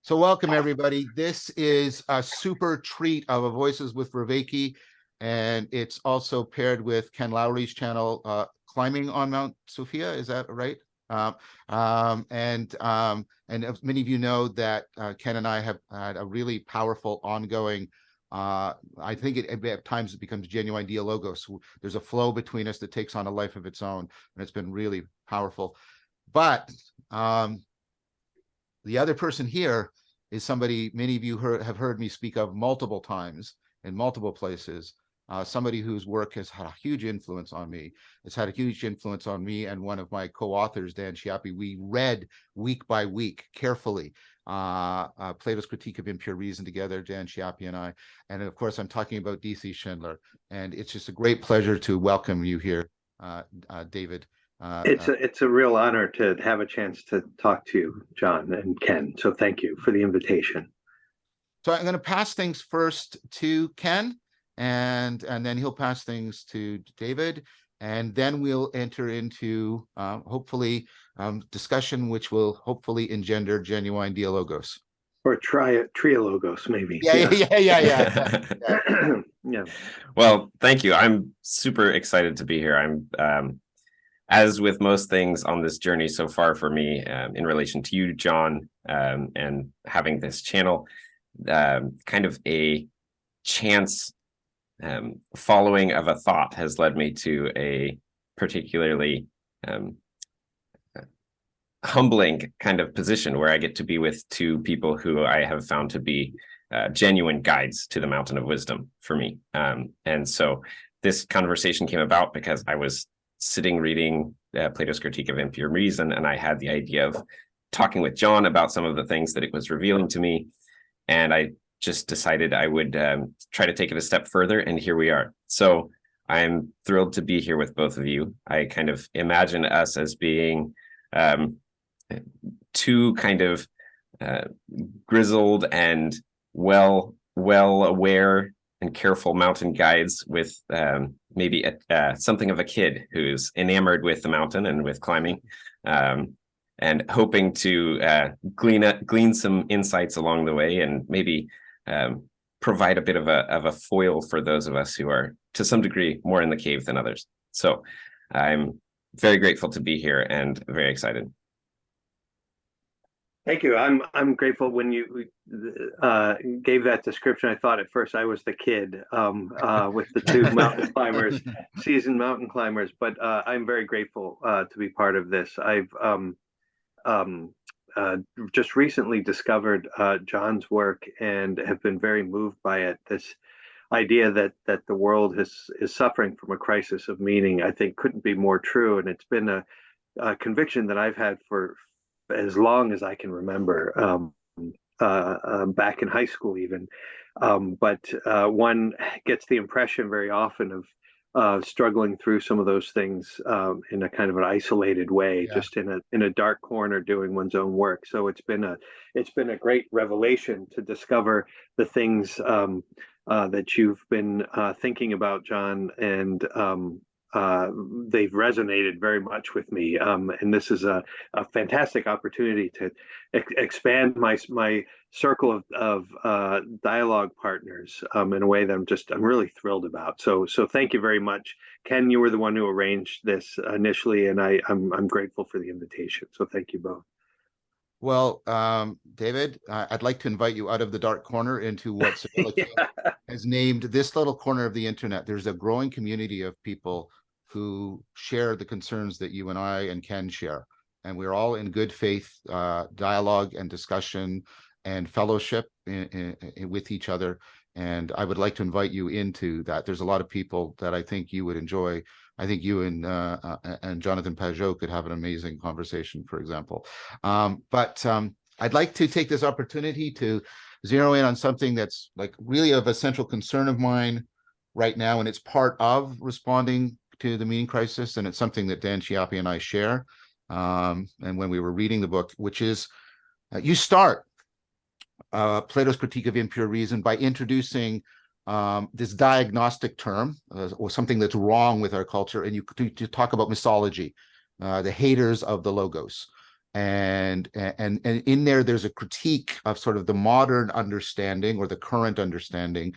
So welcome, everybody. This is a super treat of a Voices with Vervaeke, and it's also paired with Ken Lowry's channel, Climbing on Mount Sophia. Is that right? And as many of you know that Ken and I have had a really powerful ongoing, I think at times it becomes genuine dialogos. There's a flow between us that takes on a life of its own, and it's been really powerful. But the other person here is somebody many of you have heard me speak of multiple times in multiple places, somebody whose work has had a huge influence on me. It's had a huge influence on me and one of my co-authors, Dan Chiappi. We read week by week carefully Plato's Critique of Impure Reason together, Dan Chiappi and I. And of course, I'm talking about DC Schindler. And it's just a great pleasure to welcome you here, David. It's a real honor to have a chance to talk to you, John and Ken. So thank you for the invitation. So I'm going to pass things first to Ken, and then he'll pass things to David, and then we'll enter into hopefully discussion, which will hopefully engender genuine dialogos. Or trialogos, maybe. Yeah. Yeah. Well, thank you. I'm super excited to be here. I'm as with most things on this journey so far for me, in relation to you, John, and having this channel, kind of a chance following of a thought has led me to a particularly humbling kind of position where I get to be with two people who I have found to be genuine guides to the mountain of wisdom for me. And so this conversation came about because I was sitting reading Plato's Critique of Impure Reason, and I had the idea of talking with John about some of the things that it was revealing to me, and I just decided I would try to take it a step further, and here we are. So I'm thrilled to be here with both of you. I kind of imagine us as being two kind of grizzled and well aware and careful mountain guides with maybe something of a kid who's enamored with the mountain and with climbing, and hoping to glean some insights along the way, and maybe provide a bit of a foil for those of us who are to some degree more in the cave than others. So I'm very grateful to be here and very excited. Thank you. I'm grateful. When you gave that description, I thought at first I was the kid with the two mountain climbers, seasoned mountain climbers. But I'm very grateful to be part of this. I've just recently discovered John's work and have been very moved by it. This idea that the world is suffering from a crisis of meaning, I think, couldn't be more true. And it's been a conviction that I've had for as long as I can remember, back in high school even. But one gets the impression very often of struggling through some of those things in a kind of an isolated way, just in a dark corner doing one's own work. So it's been a great revelation to discover the things that you've been thinking about, John, and they've resonated very much with me, and this is a fantastic opportunity to expand my circle of dialogue partners in a way that I'm really thrilled about. So thank you very much, Ken. You were the one who arranged this initially, and I'm grateful for the invitation. So thank you both. Well, David, I'd like to invite you out of the dark corner into what Symbolon has named this little corner of the internet. There's a growing community of people who share the concerns that you and I and Ken share. And we're all in good faith dialogue and discussion and fellowship with each other. And I would like to invite you into that. There's a lot of people that I think you would enjoy. I think you and Jonathan Pajot could have an amazing conversation, for example. But I'd like to take this opportunity to zero in on something that's like really of a central concern of mine right now, and it's part of responding to the meaning crisis, and it's something that Dan Chiappi and I share. And when we were reading the book, which is, you start Plato's Critique of Impure Reason by introducing this diagnostic term, or something that's wrong with our culture, and you talk about mythology. the haters of the logos. And in there, there's a critique of sort of the modern understanding or the current understanding,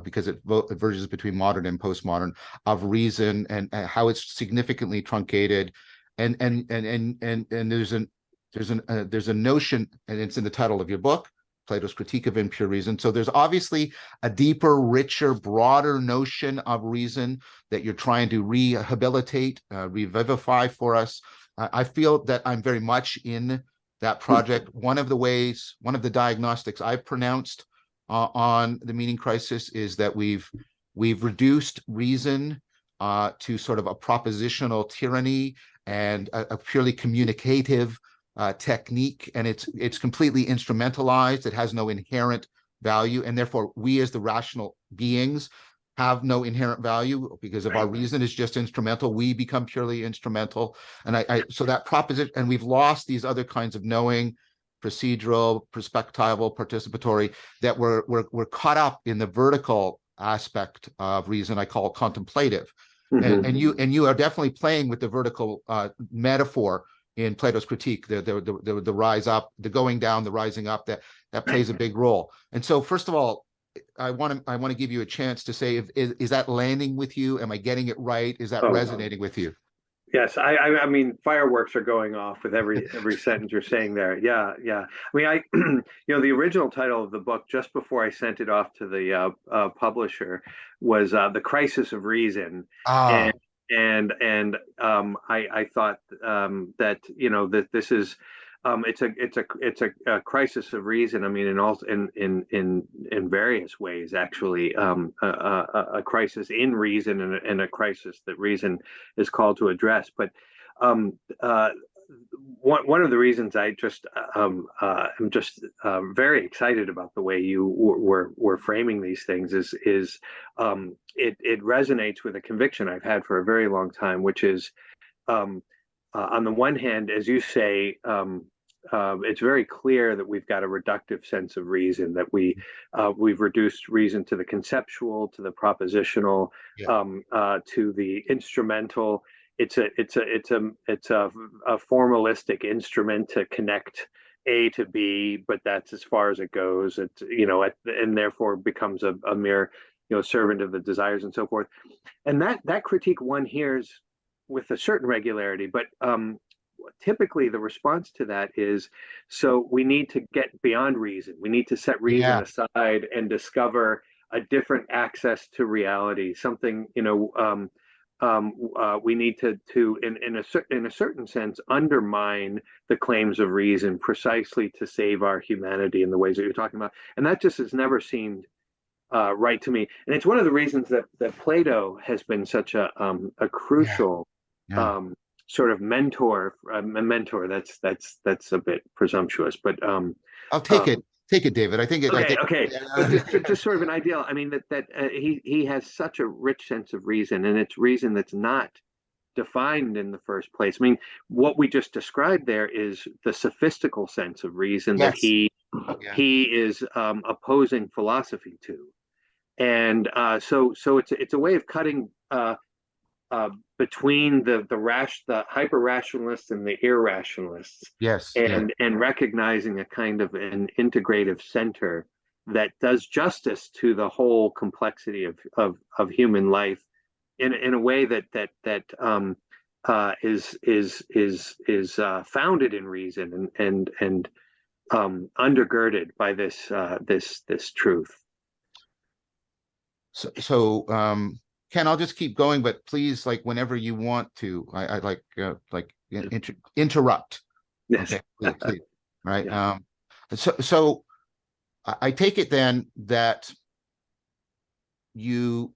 because it verges between modern and postmodern, of reason, and how it's significantly truncated. And there's a notion, and it's in the title of your book, Plato's Critique of Impure Reason. So there's obviously a deeper, richer, broader notion of reason that you're trying to rehabilitate, revivify for us. I feel that I'm very much in that project. One of the diagnostics I've pronounced on the meaning crisis is that we've reduced reason to sort of a propositional tyranny and a purely communicative technique, and it's completely instrumentalized. It has no inherent value, and therefore we as the rational beings have no inherent value because of our reason is just instrumental. We become purely instrumental. And so that proposition, and we've lost these other kinds of knowing, procedural, perspectival, participatory, that we're caught up in the vertical aspect of reason I call contemplative. Mm-hmm. And you are definitely playing with the vertical metaphor in Plato's Critique, the rise up, the going down, the rising up, that plays a big role. And so first of all, I want to give you a chance to say, is that landing with you? Am I getting it right? Is that resonating with you? Yes, I mean, fireworks are going off with every sentence you're saying there. Yeah. I mean, the original title of the book, just before I sent it off to the publisher, was "The Crisis of Reason," and I thought that that this is. It's a crisis of reason. I mean, in various ways, actually, a crisis in reason and a crisis that reason is called to address. But one of the reasons I just am just very excited about the way you were framing these things is it resonates with a conviction I've had for a very long time, which is. On the one hand, as you say, it's very clear that we've got a reductive sense of reason, that we've reduced reason to the conceptual, to the propositional, to the instrumental. It's a formalistic instrument to connect A to B, but that's as far as it goes. It's and therefore becomes a mere servant of the desires and so forth. And that critique one hears with a certain regularity, but typically the response to that is, so we need to get beyond reason. We need to set reason aside and discover a different access to reality. Something we need to in a certain sense undermine the claims of reason precisely to save our humanity in the ways that you're talking about. And that just has never seemed right to me. And it's one of the reasons that Plato has been such a crucial sort of mentor. A mentor. That's a bit presumptuous, but I'll take it, David. I think it. Okay. But just sort of an ideal. I mean that he has such a rich sense of reason, and it's reason that's not defined in the first place. I mean, what we just described there is the sophistical sense of reason that he is opposing philosophy to, and so it's a way of cutting between the hyper rationalists and the irrationalists. And recognizing a kind of an integrative center that does justice to the whole complexity of human life in a way that is founded in reason and undergirded by this truth. So Ken, I'll just keep going, but please, like whenever you want to, I interrupt. Yes. Okay, please. Right. Yeah. So I take it then that you,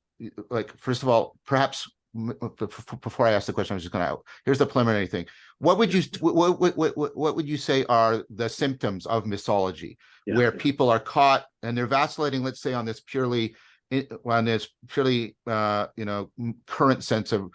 like, first of all, perhaps before I ask the question, I'm just going to, here's the preliminary thing. What would you say are the symptoms of mythology where people are caught and they're vacillating, let's say, on this purely current sense of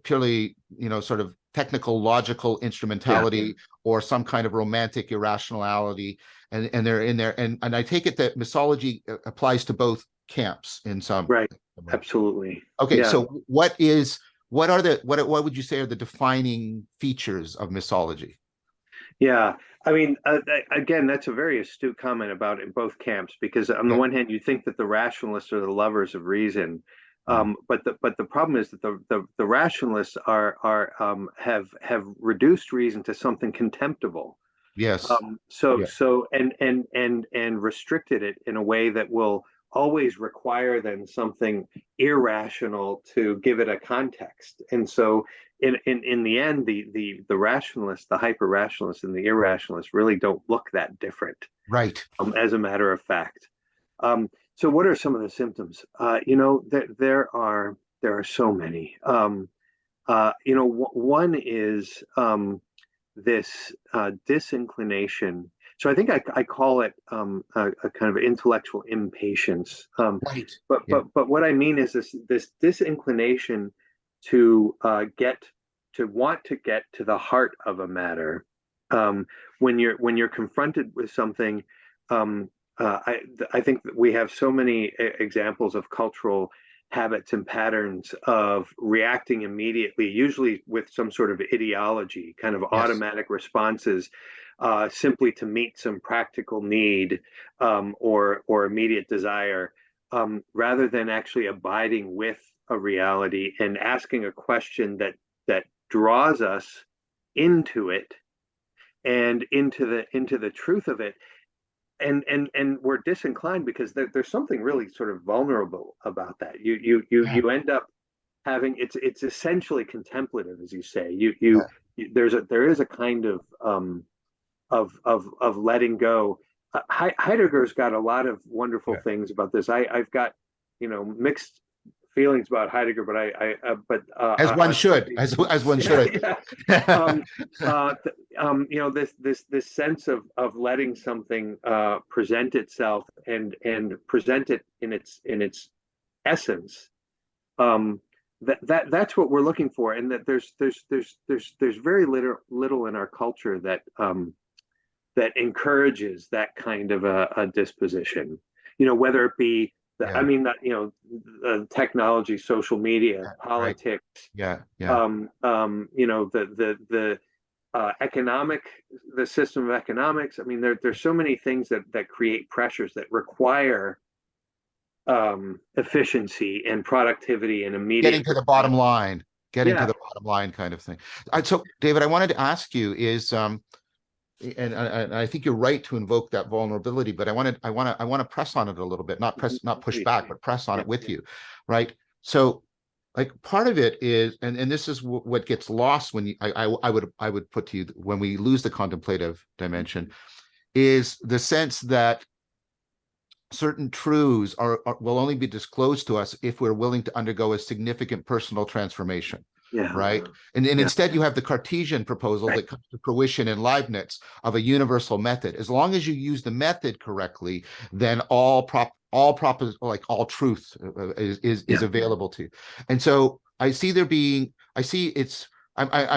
purely sort of technical logical instrumentality or some kind of romantic irrationality, and they're in there, and I take it that mythology applies to both camps in some right. Absolutely. Okay. So what is what are what would you say are the defining features of mythology? Yeah, I mean, again, that's a very astute comment about in both camps, because on the Yeah. one hand, you think that the rationalists are the lovers of reason, but the problem is that the rationalists have reduced reason to something contemptible. Yes. Yeah. And restricted it in a way that will always require then something irrational to give it a context. And so in the end, the rationalists, the hyper rationalists and the irrationalists really don't look that different, Right. as a matter of fact. So what are some of the symptoms? There are so many. One is this disinclination. So I think I call it a kind of intellectual impatience. Right. But Yeah. but what I mean is this disinclination to want to get to the heart of a matter. When you're confronted with something, I think that we have so many examples of cultural habits and patterns of reacting immediately, usually with some sort of ideology, kind of automatic responses, simply to meet some practical need, or immediate desire, rather than actually abiding with a reality and asking a question that draws us into it and into the truth of it. And we're disinclined because there's something really sort of vulnerable about that. You end up having, it's essentially contemplative, as you say. There is a kind of letting go. Heidegger's got a lot of wonderful things about this. I've got mixed feelings about Heidegger, but As one should, as one should. This sense of letting something present itself and present it in its essence. That's what we're looking for, and that there's very little in our culture that encourages that kind of a disposition. Whether it be technology, social media, politics, the system of economics. I mean, there's so many things that create pressures that require efficiency and productivity and immediate getting to the bottom line, kind of thing. So, David, I wanted to ask you is, and I think you're right to invoke that vulnerability, but I want to press on it a little bit, not push back, but press on it with you, right? So, like, part of it is, and this is what gets lost when I would put to you, when we lose the contemplative dimension, is the sense that certain truths will only be disclosed to us if we're willing to undergo a significant personal transformation. Right. And instead you have the Cartesian proposal that comes to fruition in Leibniz of a universal method. As long as you use the method correctly, then all truth is available to you. And so I'm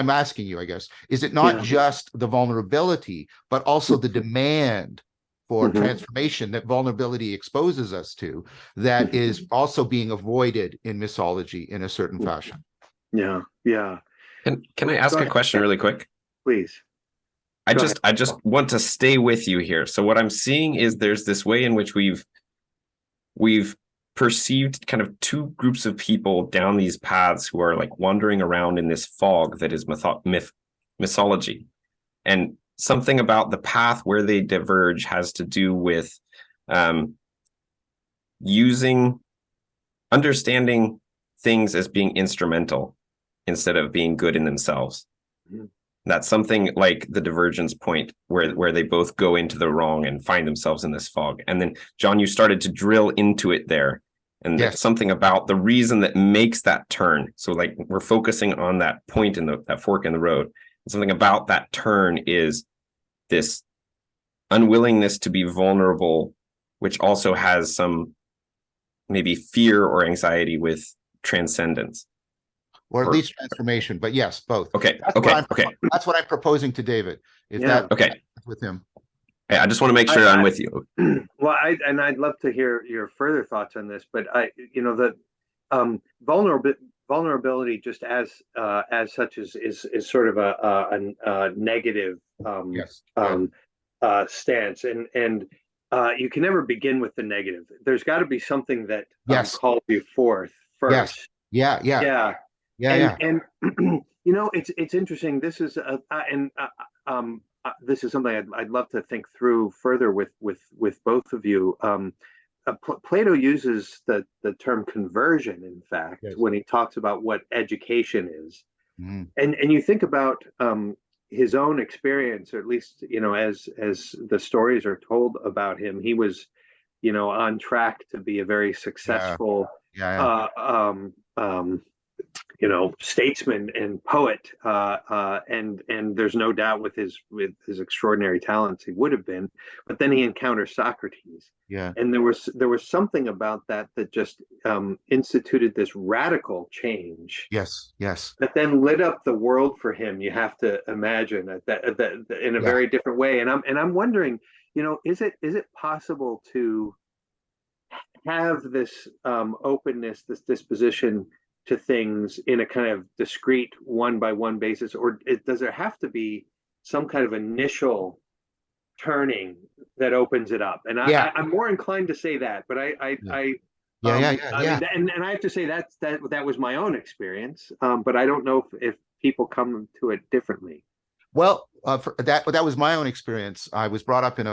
asking you, I guess, is it not just the vulnerability, but also the demand for transformation that vulnerability exposes us to, that is also being avoided in mythology in a certain fashion? Yeah. Can I ask a question really quick? Please. I just want to stay with you here. So what I'm seeing is there's this way in which we've perceived kind of two groups of people down these paths who are like wandering around in this fog that is mythology. And something about the path where they diverge has to do with understanding things as being instrumental instead of being good in themselves. That's something like the divergence point where they both go into the wrong and find themselves in this fog. And then, John, you started to drill into it there. And there's something about the reason that makes that turn. So like we're focusing on that point in that fork in the road. And something about that turn is this unwillingness to be vulnerable, which also has some maybe fear or anxiety with transcendence. Or at least transformation, but yes, both. Okay. That's what I'm proposing to David. With him. I just want to make sure I'm with you. Well, I'd love to hear your further thoughts on this, but the vulnerability just as such is sort of a negative Yes. stance, and you can never begin with the negative. There's got to be something that Yes. calls you forth Yes. first. Yeah. Yeah. Yeah. Yeah. And you know, it's interesting. This is this is something I'd love to think through further with both of you. Plato uses the term conversion, in fact, Yes. when he talks about what education is. Mhm. And you think about his own experience, or at least, you know, as the stories are told about him, he was, you know, on track to be a very successful Yeah. you know, statesman and poet, and there's no doubt with his extraordinary talents he would have been. But then he encounters Socrates, Yeah. and there was something about that just instituted this radical change Yes. Yes. that then lit up the world for him. You have to imagine that in a Yeah. very different way. And I'm wondering, you know, is it possible to have this openness, this disposition to things in a kind of discrete one by one basis, or does there have to be some kind of initial turning that opens it up? And Yeah. I'm more inclined to say that, but I Yeah. mean, and I have to say that was my own experience, but I don't know if people come to it differently. Well, that was my own experience. I was brought up in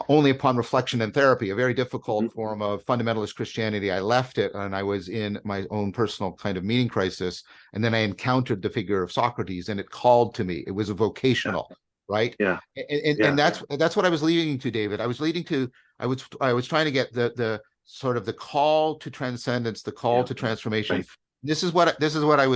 only upon reflection and therapy, a very difficult form of fundamentalist Christianity. I left it and I was in my own personal kind of meaning crisis. And then I encountered the figure of Socrates and it called to me. It was a vocational, right? Yeah. And that's what I was leading to, David. I was trying to get the sort of the call to transcendence, the call to transformation. Right. This is what I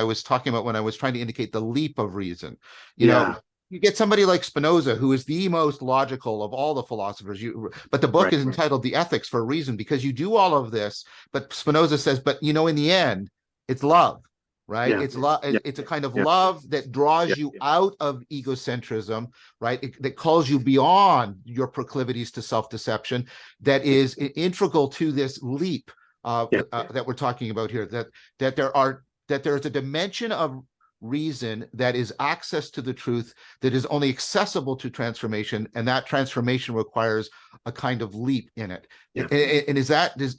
was talking about when I was trying to indicate the leap of reason. You know, you get somebody like Spinoza, who is the most logical of all the philosophers. But the book is entitled The Ethics for a reason, because you do all of this. But Spinoza says, but you know, in the end, it's love, right? Yeah. It's love. It's a kind of love that draws you out of egocentrism, right? That calls you beyond your proclivities to self-deception. That is integral to this leap that we're talking about here. That there is a dimension of reason that is access to the truth that is only accessible to transformation, and that transformation requires a kind of leap in it. And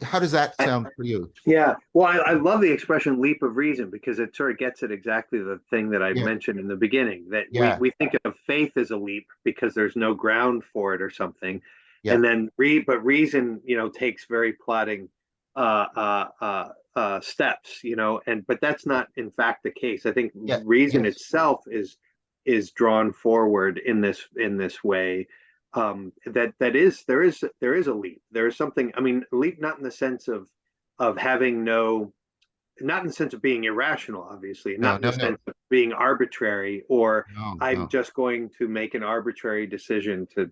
how does that sound for you? Yeah, well, I love the expression leap of reason, because it sort of gets at exactly the thing that I mentioned in the beginning, that we think of faith as a leap because there's no ground for it or something. And then reason, you know, takes very plodding steps, you know, but that's not in fact the case. I think reason itself is drawn forward in this way. There is a leap. There is something. I mean, leap not in the sense of having no, not in the sense of being irrational, obviously, not in the sense of being arbitrary, or I'm just going to make an arbitrary decision to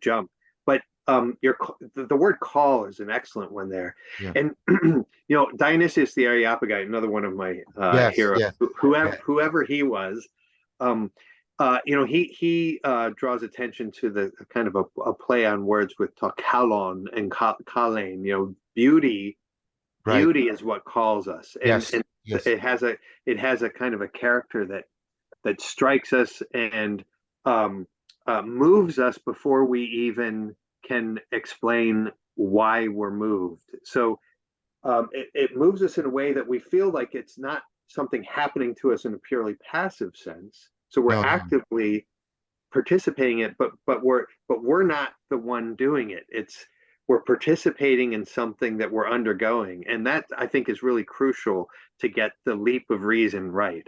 jump. But the word call is an excellent one there. And you know, Dionysius the Areopagite, another one of my heroes, whoever he was, you know, he draws attention to the kind of a play on words with kalon and kalein. You know, beauty is what calls us, and it has a kind of a character that strikes us and moves us before we even can explain why we're moved. So it moves us in a way that we feel like it's not something happening to us in a purely passive sense. So we're actively participating in it, but we're not the one doing it. We're participating in something that we're undergoing, and that, I think, is really crucial to get the leap of reason right.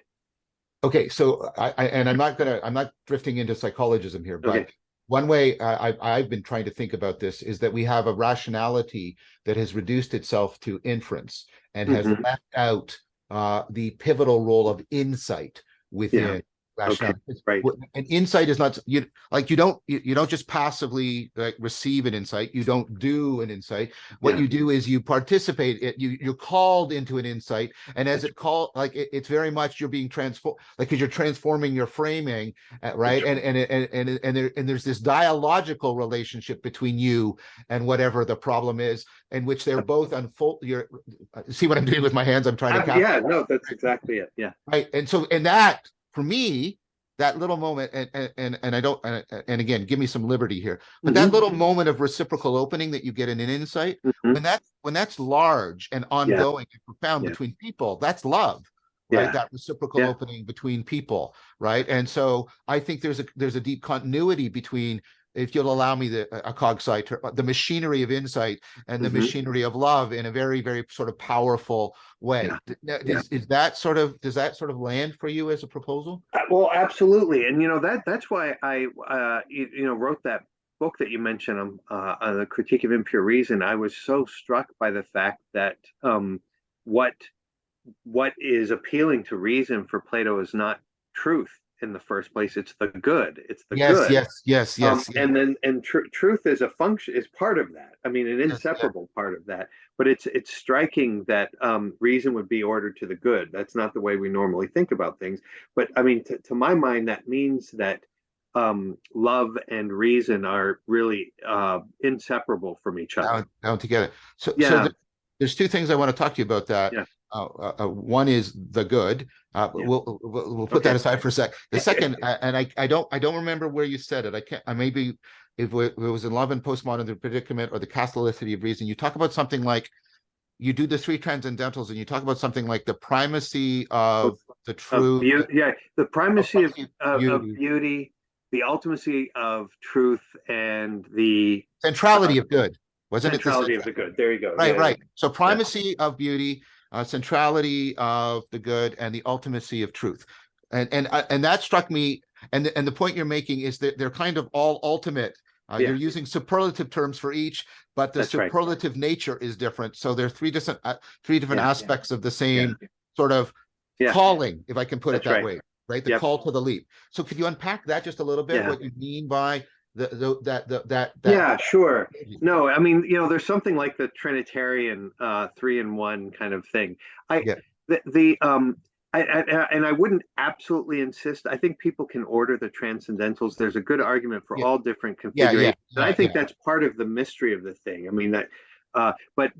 Okay, so I'm not drifting into psychologism here, but one way I've been trying to think about this is that we have a rationality that has reduced itself to inference and has left out the pivotal role of insight within rationality. right. An insight is not you like you don't just passively like receive an insight. You don't do an insight. What you do is you participate. You're called into an insight, and as it called, like it's very much you're being transformed, like because you're transforming your framing, right? And there's this dialogical relationship between you and whatever the problem is, in which they're both unfold. You're see what I'm doing with my hands? I'm trying to capture. Yeah, no, that's exactly it. Yeah. Right. And so, and that for me, that little moment, and I don't, and again, give me some liberty here, but that little moment of reciprocal opening that you get in an insight, when that's large and ongoing and profound between people, that's love, right? That reciprocal opening between people, right? And so I think there's a deep continuity between, if you'll allow me a cogsci term, the machinery of insight and the machinery of love in a very, very sort of powerful way. Is that sort of, does that sort of land for you as a proposal? Well, absolutely. And, that's why I, wrote that book that you mentioned, on the critique of impure reason. I was so struck by the fact that what is appealing to reason for Plato is not truth in the first place. It's the good. It's the good. Yes. And truth is a function, is part of that. I mean, an inseparable part of that. But it's striking that reason would be ordered to the good. That's not the way we normally think about things. But I mean, to my mind, that means that love and reason are really inseparable from each other. Down together. So there's two things I want to talk to you about that. One is the good. We'll put that aside for a sec. The second, and I don't remember where you said it. I can't. I maybe if it was in Love and Postmodern, the Predicament, or the Catholicity of Reason. You talk about something like, you do the three Transcendentals, and you talk about something like the primacy of the truth. The primacy of beauty, the ultimacy of truth, and the centrality of good. Wasn't centrality it of the good? There you go. Right. So primacy of beauty, centrality of the good, and the ultimacy of truth, and that struck me. And the point you're making is that they're kind of all ultimate. You're using superlative terms for each, but the superlative nature is different. So there are three different aspects of the same sort of calling, if I can put it that way. Right, the call to the leap. So could you unpack that just a little bit? What you mean by that? Yeah, sure. No, I mean, there's something like the Trinitarian 3-in-1 kind of thing. And I wouldn't absolutely insist. I think people can order the Transcendentals. There's a good argument for all different configurations. And I think that's part of the mystery of the thing. I mean that, but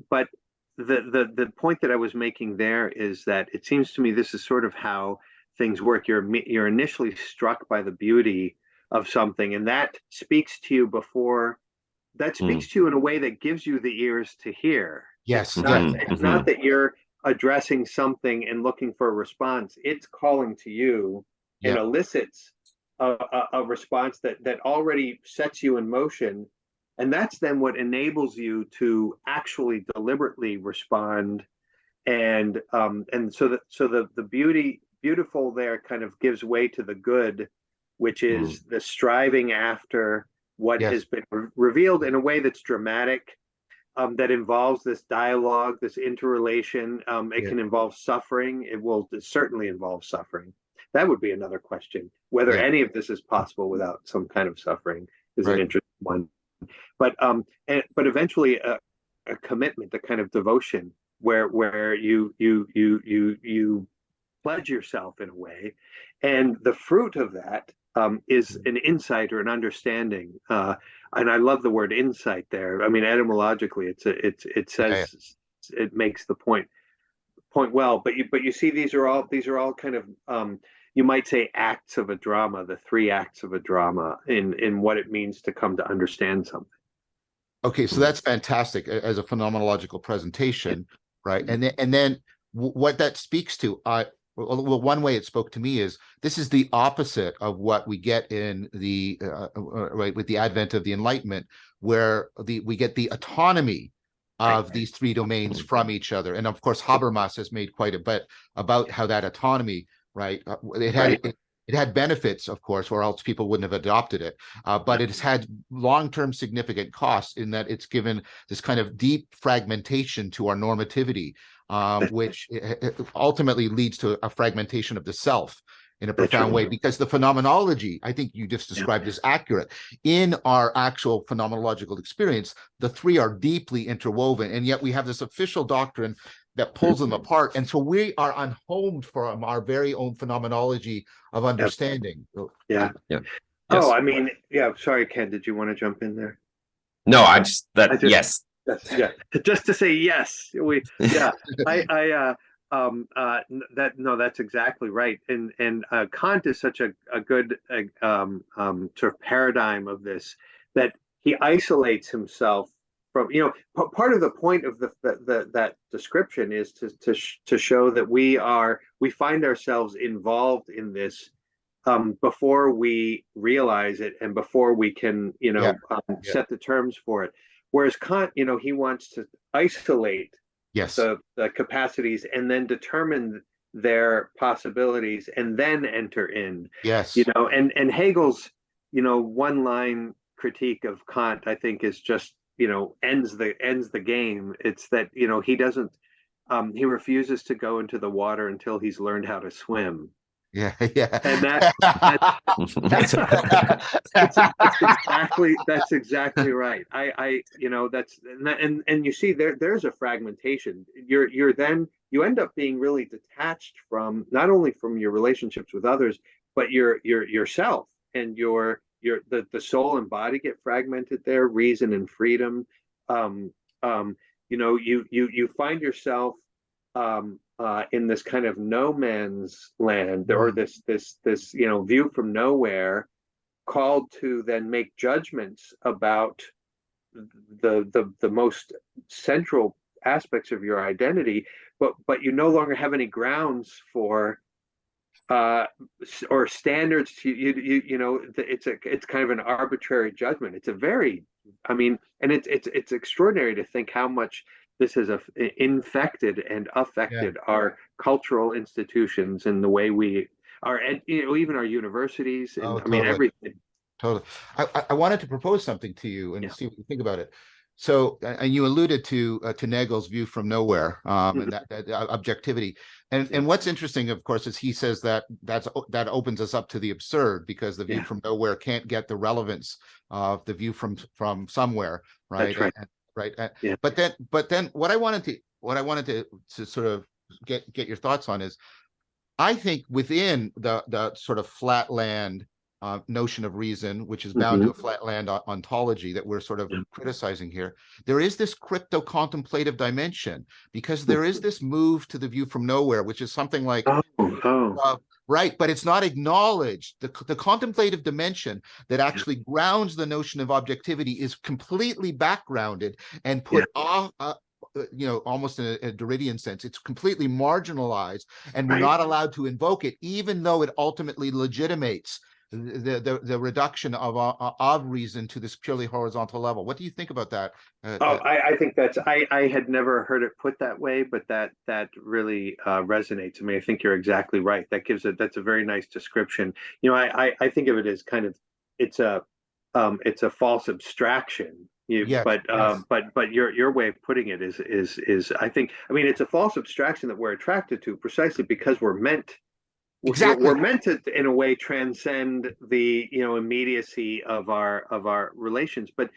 the point that I was making there is that it seems to me this is sort of how things work. You're initially struck by the beauty of something, and that speaks to you to you in a way that gives you the ears to hear. Yes. It's not that you're addressing something and looking for a response. It's calling to you and elicits a response that already sets you in motion. And that's then what enables you to actually deliberately respond. And so the beautiful there kind of gives way to the good, which is the striving after what has been revealed in a way that's dramatic, that involves this dialogue, this interrelation. It can involve suffering. It will certainly involve suffering. That would be another question. Whether any of this is possible without some kind of suffering is an interesting one. But eventually a commitment, a kind of devotion, where you pledge yourself in a way, and the fruit of that is an insight or an understanding. And I love the word insight there. I mean, etymologically, it says it makes the point well. But you see, these are all kind of you might say acts of a drama, the three acts of a drama in what it means to come to understand something. Okay, so that's fantastic as a phenomenological presentation, right? And then what that speaks to, well, one way it spoke to me is this is the opposite of what we get in the with the advent of the Enlightenment, where we get the autonomy of these three domains from each other. And of course, Habermas has made quite a bit about how that autonomy, it had benefits, of course, or else people wouldn't have adopted it. But it has had long-term significant costs in that it's given this kind of deep fragmentation to our normativity, which ultimately leads to a fragmentation of the self. in a That's profound right. way, because the phenomenology, I think you just described as accurate. In our actual phenomenological experience, the three are deeply interwoven, and yet we have this official doctrine that pulls them apart. And so we are unhomed from our very own phenomenology of understanding. Yeah. Yeah. Oh, Yes. I mean, yeah. Sorry, Ken. Did you want to jump in there? No, I just I just yes. yeah. Just to say yes. That's exactly right. And Kant is such a good sort of paradigm of this, that he isolates himself from, part of the point of that description is to show that we find ourselves involved in this before we realize it and before we can, Yeah. set the terms for it. Whereas Kant, he wants to isolate Yes. the capacities and then determine their possibilities and then enter in. Yes. And Hegel's, one line critique of Kant, I think, is just, ends the game. It's that, he doesn't, he refuses to go into the water until he's learned how to swim. Yeah, yeah. And that's exactly right. And you see there's a fragmentation. You end up being really detached from, not only from your relationships with others, but yourself, and the soul and body get fragmented there, reason and freedom. You find yourself in this kind of no man's land, or this view from nowhere, called to then make judgments about the most central aspects of your identity, but you no longer have any grounds for or standards to it's kind of an arbitrary judgment. It's a very, and it's extraordinary to think how much this has infected and affected our cultural institutions and the way we are, even our universities, and Totally. everything. Totally. I wanted to propose something to you and see what you think about it. So, and you alluded to Nagel's view from nowhere, and that objectivity. And what's interesting, of course, is he says that opens us up to the absurd, because the view from nowhere can't get the relevance of the view from somewhere, right? That's right. Right. But then what I wanted to sort of get your thoughts on is, I think within the sort of flat land notion of reason, which is bound to a flat land ontology that we're sort of criticizing here, there is this crypto-contemplative dimension, because there is this move to the view from nowhere, which is something like, right, but it's not acknowledged. The contemplative dimension that actually grounds the notion of objectivity is completely backgrounded and put off, almost in a Derridian sense. It's completely marginalized, and we're not allowed to invoke it, even though it ultimately legitimates the reduction of reason to this purely horizontal level. What do you think about that? I think I had never heard it put that way, but that really resonates. I think you're exactly right. That's a very nice description. I think of it as kind of, it's a false abstraction. But your way of putting it is I think, it's a false abstraction that we're attracted to, precisely because we're meant to, in a way, transcend the immediacy of our relations. But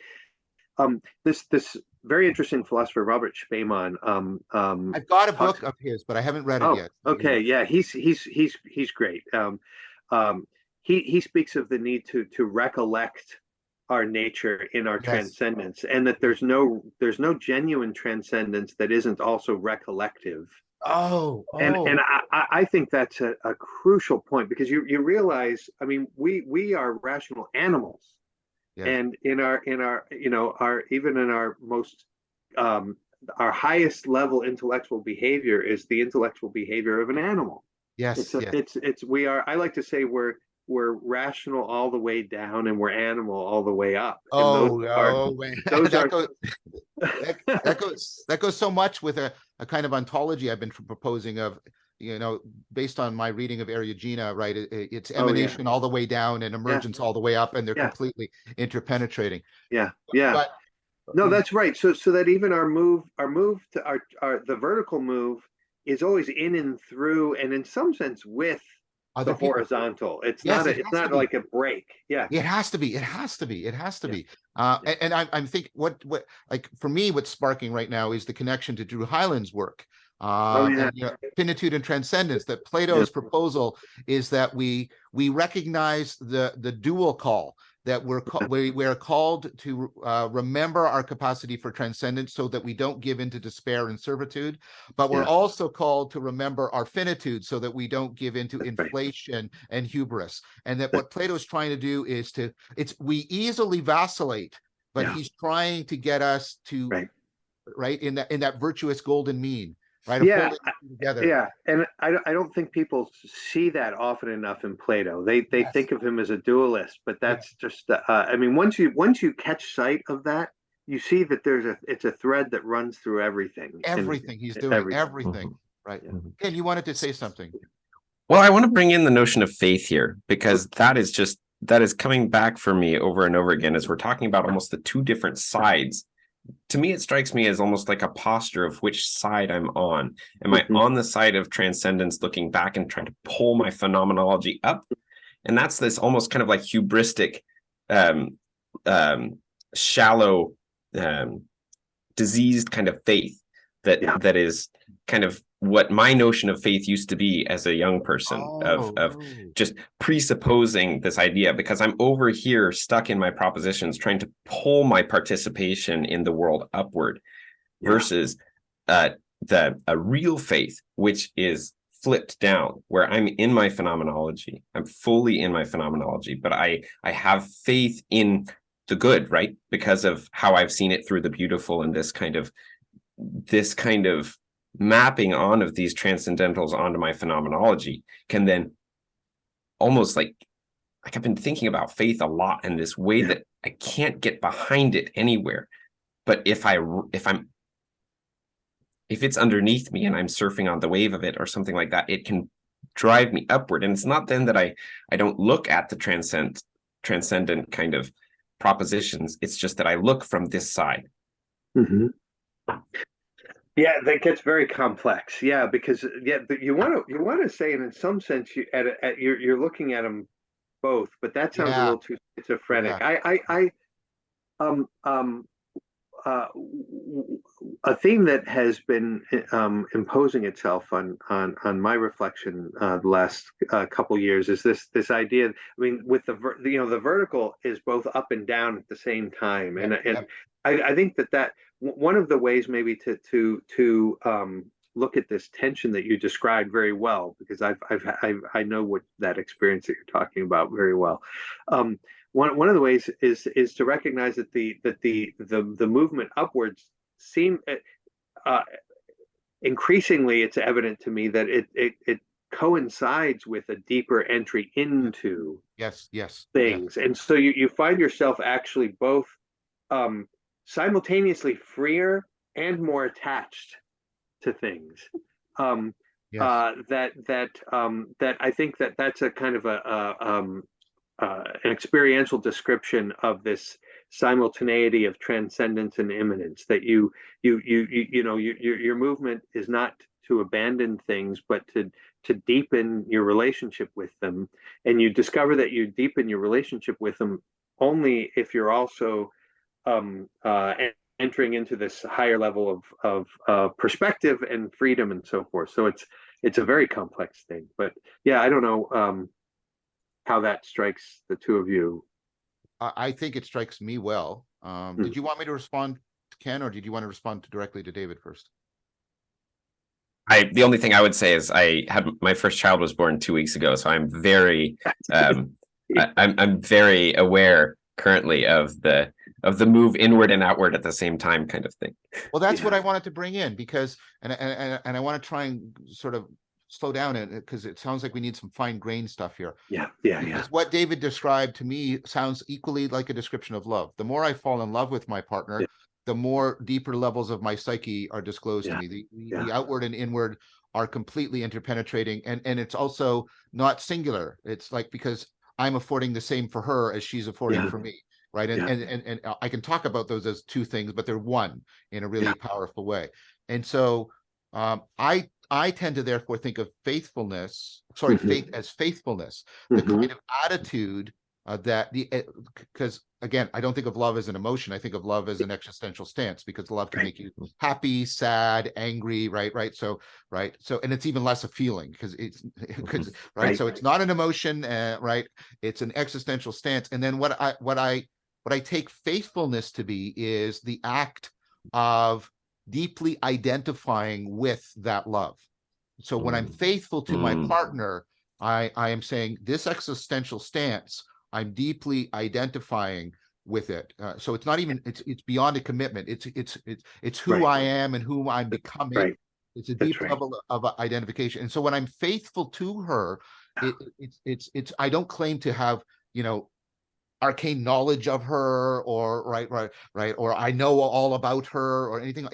this very interesting philosopher, Robert Spaman, I've got a book of his, but I haven't read it yet. Okay, yeah, he's great. He speaks of the need to recollect our nature in our transcendence, and that there's no genuine transcendence that isn't also recollective. And I think that's a crucial point, because you realize, we are rational animals, and in our even in our most our highest level intellectual behavior is the intellectual behavior of an animal. I like to say we're rational all the way down, and we're animal all the way up. That goes so much with a kind of ontology I've been proposing of, based on my reading of Eriugena, right? It's emanation all the way down and emergence all the way up, and they're completely interpenetrating. But no, that's right. So that even our move to the vertical move is always in and through, and in some sense with the other people. horizontal. It's Yes, not it has to not be. like a break. Yeah. It has to be. It has to be. It has to Yeah. be. And I'm thinking what like for me, what's sparking right now is the connection to Drew Hyland's work. Oh yeah. And you know, finitude and transcendence. That Yeah. Plato's proposal is that we recognize the dual call, that we are called to remember our capacity for transcendence so that we don't give into despair and servitude, but we're Yeah. also called to remember our finitude so that we don't give into That's right. inflation and hubris. And that what Plato's trying to do is we easily vacillate, but Yeah. he's trying to get us to Right. in that virtuous golden mean, right? Of Yeah. holding together. Yeah, and I don't think people see that often enough in Plato. They Yes. think of him as a dualist, but that's just I mean, once you catch sight of that, you see that it's a thread that runs through everything. Everything he's doing, everything. Right. Mhm. Ken, you wanted to say something. Well, I want to bring in the notion of faith here, because that is coming back for me over and over again as we're talking about almost the two different sides. To me, it strikes me as almost like a posture of which side I'm on. Am I on the side of transcendence, looking back and trying to pull my phenomenology up? And that's this almost kind of like hubristic, shallow, diseased kind of faith that is kind of what my notion of faith used to be as a young person, of just presupposing this idea, because I'm over here stuck in my propositions trying to pull my participation in the world upward, versus a real faith, which is flipped down, where I'm in my phenomenology. I'm fully in my phenomenology, but I have faith in the good, right? Because of how I've seen it through the beautiful, and this kind of mapping on of these transcendentals onto my phenomenology can then almost like I've been thinking about faith a lot in this way that I can't get behind it anywhere. But if it's underneath me and I'm surfing on the wave of it or something like that, it can drive me upward. And it's not then that I don't look at the transcendent kind of propositions. It's just that I look from this side. Yeah, that gets very complex. Yeah, because but you want to say, and in some sense, you're looking at them both, but that sounds a little too schizophrenic. A theme that has been imposing itself on my reflection the last couple years is this idea. I mean, with the vertical is both up and down at the same time, and I think that one of the ways maybe to look at this tension that you described very well, because I know what that experience that you're talking about very well. One of the ways is to recognize that the movement upwards seem increasingly, it's evident to me that it coincides with a deeper entry into things, and so you find yourself actually both simultaneously freer and more attached to things. That I think that's a kind of an experiential description of this simultaneity of transcendence and immanence, that your movement is not to abandon things, but to deepen your relationship with them. And you discover that you deepen your relationship with them only if you're also entering into this higher level of perspective and freedom and so forth. So it's a very complex thing. But yeah, I don't know how that strikes the two of you. I think it strikes me well. Did you want me to respond to Ken, or did you want to respond directly to David first? The only thing I would say is I had my first child was born 2 weeks ago, so I'm very I'm very aware currently of the move inward and outward at the same time kind of thing. Well, that's what I wanted to bring in, because and I want to try and sort of slow down it, because it sounds like we need some fine grained stuff here. Because what David described to me sounds equally like a description of love. The more I fall in love with my partner, the more deeper levels of my psyche are disclosed to me. The outward and inward are completely interpenetrating, and it's also not singular. It's like, because I'm affording the same for her as she's affording for me, right? And I can talk about those as two things, but they're one in a really powerful way. And so I tend to therefore think of faithfulness, sorry, faith as faithfulness, the kind of attitude that because again, I don't think of love as an emotion. I think of love as an existential stance, because love can make you happy, sad, angry, right? So, and it's even less a feeling, because it's right. So it's not an emotion, right? It's an existential stance. And then what I take faithfulness to be is the act of deeply identifying with that love. So when I'm faithful to my partner, I am saying this existential stance, I'm deeply identifying with it. So it's not even, it's beyond a commitment. It's who I am and who I'm becoming. It's a deep level of identification. And so when I'm faithful to her, it's I don't claim to have, arcane knowledge of her, or right, or I know all about her, or anything.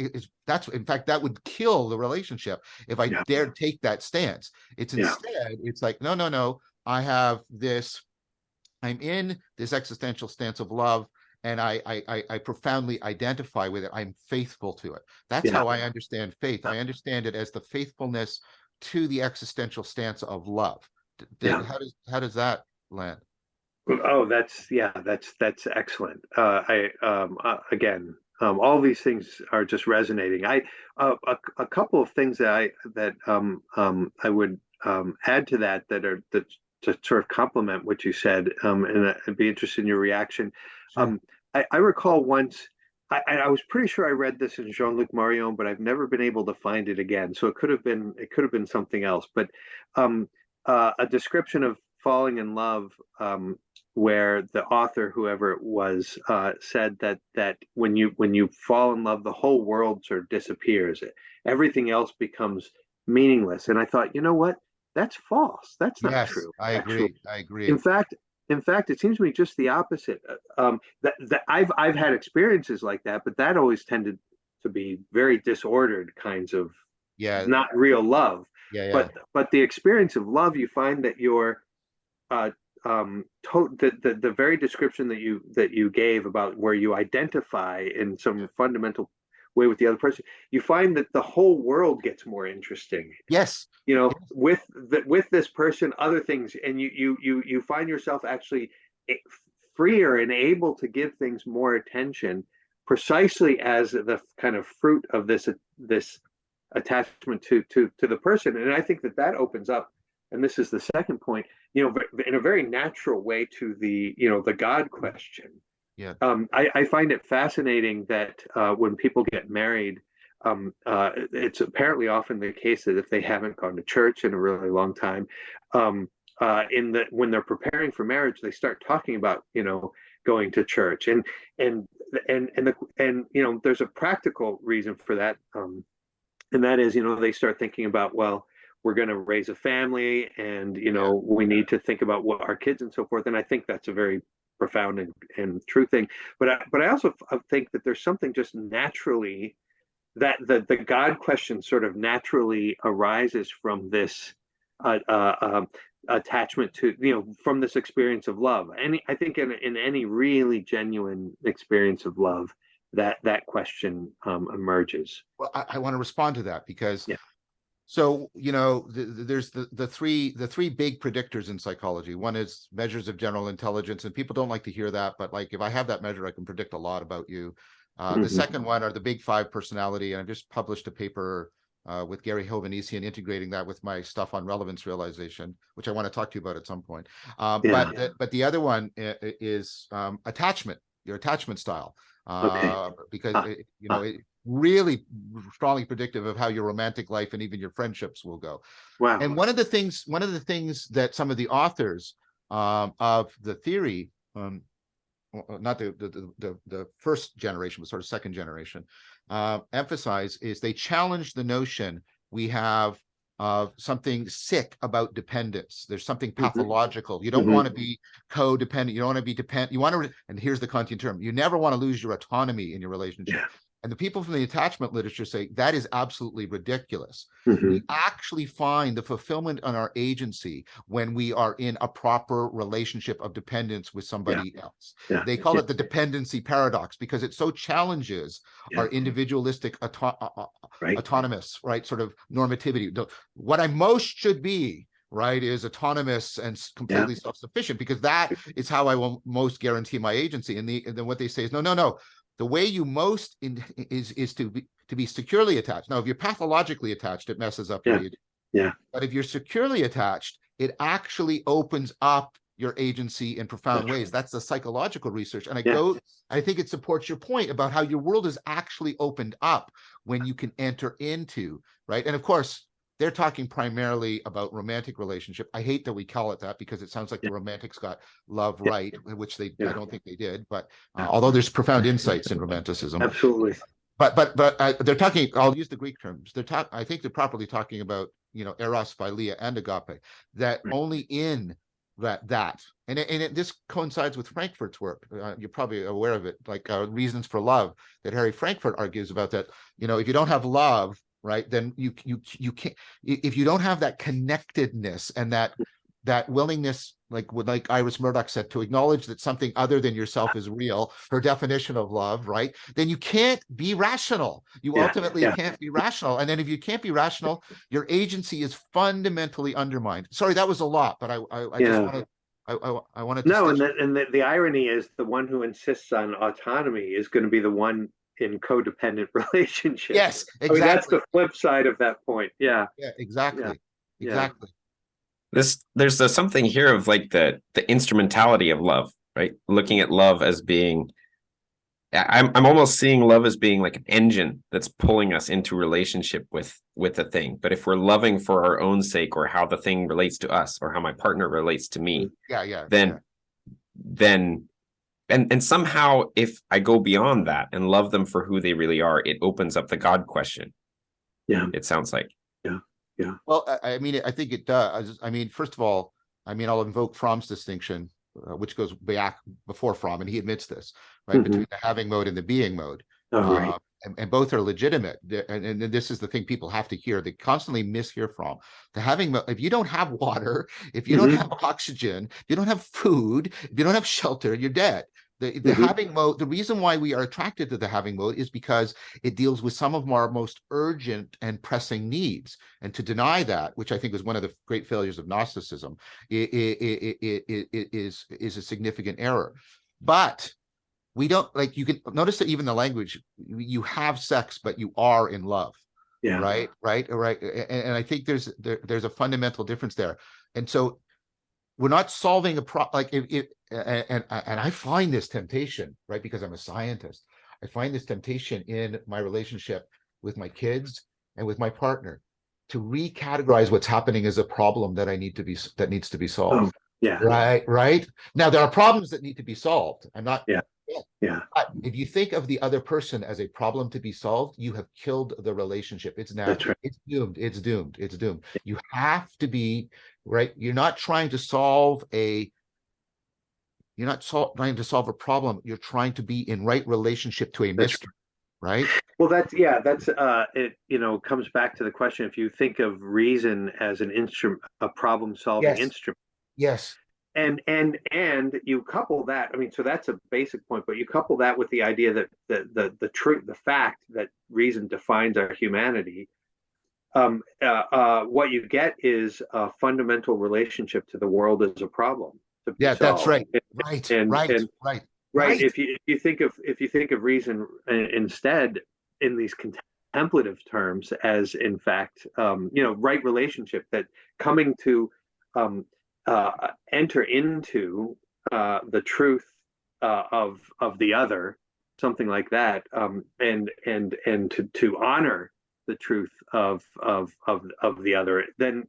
That's, in fact, that would kill the relationship if I dared take that stance. It's instead, it's like, no, I have this, I'm in this existential stance of love, and I profoundly identify with it. I'm faithful to it. That's how I understand faith. I understand it as the faithfulness to the existential stance of love. How does that land? Oh, that's excellent. Again, all these things are just resonating. A couple of things that I would add to that to sort of complement what you said, and I'd be interested in your reaction. Sure. I recall once. I was pretty sure I read this in Jean-Luc Marion, but I've never been able to find it again. So it could have been something else. But a description of falling in love, where the author, whoever it was, said that when you fall in love, the whole world sort of disappears. Everything else becomes meaningless. And I thought, you know what? That's false. That's not true. I agree. I agree. In fact, it seems to me just the opposite. That I've had experiences like that, but that always tended to be very disordered kinds of, not real love. But the experience of love, you find that you're the very description that you gave about where you identify in some fundamental way with the other person, you find that the whole world gets more interesting. With this person, other things, and you find yourself actually freer and able to give things more attention, precisely as the kind of fruit of this attachment to the person. And I think that opens up, and this is the second point, in a very natural way, to the God question. I find it fascinating that when people get married, it's apparently often the case that if they haven't gone to church in a really long time, when they're preparing for marriage, they start talking about going to church, and there's a practical reason for that, and that is, they start thinking about, well, we're going to raise a family, and we need to think about what our kids and so forth. And I think that's a very profound and true thing. But I also think that there's something just naturally that the God question sort of naturally arises from this attachment to, from this experience of love. And I think in any really genuine experience of love, that question emerges. Well, I want to respond to that, because so, there's the three big predictors in psychology. One is measures of general intelligence, and people don't like to hear that, but like, if I have that measure, I can predict a lot about you. The second one are the big five personality, and I've just published a paper with Gary Hovannisian, integrating that with my stuff on relevance realization, which I want to talk to you about at some point. But the other one is attachment, your attachment style, because it really strongly predictive of how your romantic life and even your friendships will go. Wow. And one of the things that some of the authors of the theory, not the first generation, but sort of second generation, emphasize is they challenge the notion we have of something sick about dependence. There's something pathological. You don't want to be codependent. You don't want to be dependent. You want to, and here's the Kantian term, you never want to lose your autonomy in your relationship. And the people from the attachment literature say that is absolutely ridiculous. Mhm. We actually find the fulfillment on our agency when we are in a proper relationship of dependence with somebody else. Yeah. They call it the dependency paradox because it so challenges our individualistic Right. autonomous, right, sort of normativity. What I most should be, right, is autonomous and completely self-sufficient, because that is how I will most guarantee my agency. And then what they say is, no. The way you most is to be securely attached. Now, if you're pathologically attached, it messes up your agency. Yeah. But if you're securely attached, it actually opens up your agency in profound ways. That's the psychological research. And I think it supports your point about how your world is actually opened up when you can enter into, right? And of course, they're talking primarily about romantic relationship. I hate that we call it that because it sounds like the romantics got love right, which I don't think they did. But although there's profound insights in romanticism, absolutely. But they're talking. I'll use the Greek terms. I think they're properly talking about, eros, philia, and agape. That only in that and this coincides with Frankfurt's work. You're probably aware of it, like Reasons for Love, that Harry Frankfurt argues about that. If you don't have love, right, then you can't. If you don't have that connectedness and that willingness, like Iris Murdoch said, to acknowledge that something other than yourself is real, her definition of love, right, then you can't be rational. You ultimately can't be rational. And then if you can't be rational, your agency is fundamentally undermined. Sorry, that was a lot, but I just wanted to no, and the irony is the one who insists on autonomy is going to be the one in codependent relationships. Yes, exactly. I mean, that's the flip side of that point. Yeah, exactly. There's something here of like the instrumentality of love, right? Looking at love as being, I'm almost seeing love as being like an engine that's pulling us into relationship with a thing. But if we're loving for our own sake, or how the thing relates to us, or how my partner relates to me, then somehow if I go beyond that and love them for who they really are, it opens up the God question. Yeah, it sounds like. Yeah. Well, I mean, I think it does. I mean, first of all, I'll invoke Fromm's distinction, which goes back before Fromm, and he admits this, right, between the having mode and the being mode. Right. And both are legitimate. And this is the thing people have to hear. They constantly mishear from the having mode. If you don't have water, if you don't have oxygen, if you don't have food, if you don't have shelter, you're dead. The having mode, the reason why we are attracted to the having mode is because it deals with some of our most urgent and pressing needs. And to deny that, which I think is one of the great failures of Gnosticism, is a significant error. But we don't, like, you can notice that even the language, you have sex, but you are in love. Yeah. Right. And I think there's a fundamental difference there. And so we're not solving a problem. Like and I find this temptation, right, because I'm a scientist. I find this temptation in my relationship with my kids and with my partner to recategorize what's happening as a problem that needs to be solved. Right. Now there are problems that need to be solved. I'm not. Yeah. But if you think of the other person as a problem to be solved, you have killed the relationship. It's now. That's right. It's doomed. It's doomed. It's doomed. You have to be right. You're not trying to solve a. You're not trying to solve a problem. You're trying to be in right relationship to a mystery, right? Well, that's it. Comes back to the question: if you think of reason as an instrument, a problem-solving instrument, yes. And you couple that, I mean, so that's a basic point, but you couple that with the idea that the truth, the fact that reason defines our humanity, what you get is a fundamental relationship to the world as a problem to be solved. That's right. Right. If you think of reason instead in these contemplative terms as, in fact, right relationship, that coming to enter into the truth of the other, something like that, and to honor the truth of the other, then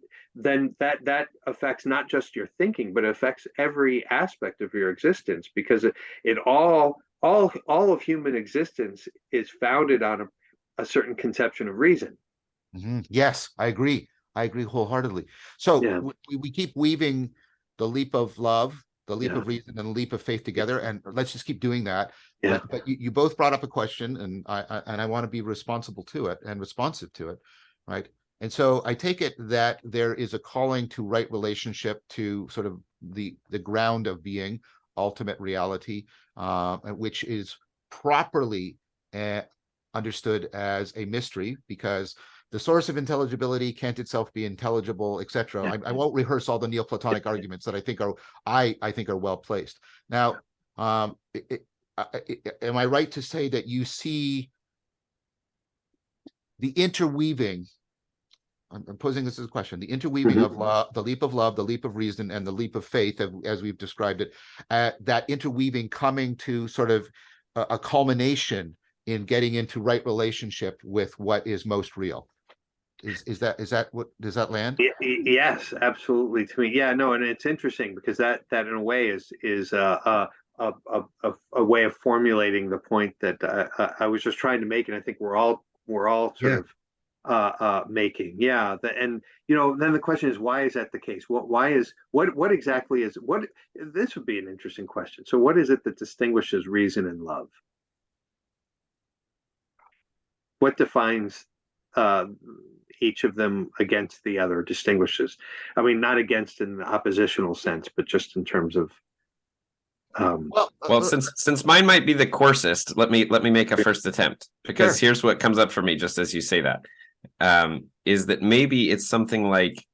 that affects not just your thinking, but it affects every aspect of your existence, because it all of human existence is founded on a certain conception of reason. Yes, I agree wholeheartedly. So we keep weaving the leap of love the leap of reason and the leap of faith together, and let's just keep doing that. Yeah. But you both brought up a question, and I want to be responsible to it and responsive to it, right? And so I take it that there is a calling to right relationship, to sort of the ground of being, ultimate reality, which is properly understood as a mystery, because the source of intelligibility can't itself be intelligible, etc. I won't rehearse all the Neoplatonic arguments that I think are well placed. Now, am I right to say that you see the interweaving? I'm posing this as a question: the interweaving of love, the leap of love, the leap of reason, and the leap of faith, as we've described it, that interweaving coming to sort of a culmination in getting into right relationship with what is most real. Is that what, does that land? Yes, absolutely. To me, yeah, no, and it's interesting because that in a way is a way of formulating the point that I was just trying to make, and I think we're all sort of making. Yeah, and then the question is, why is that the case? What exactly is what? This would be an interesting question. So, what is it that distinguishes reason and love? What defines each of them against the other, distinguishes? I mean, not against in the oppositional sense, but just in terms of. Well, since mine might be the coarsest, let me make a first attempt, because here's what comes up for me just as you say that, is that maybe it's something like,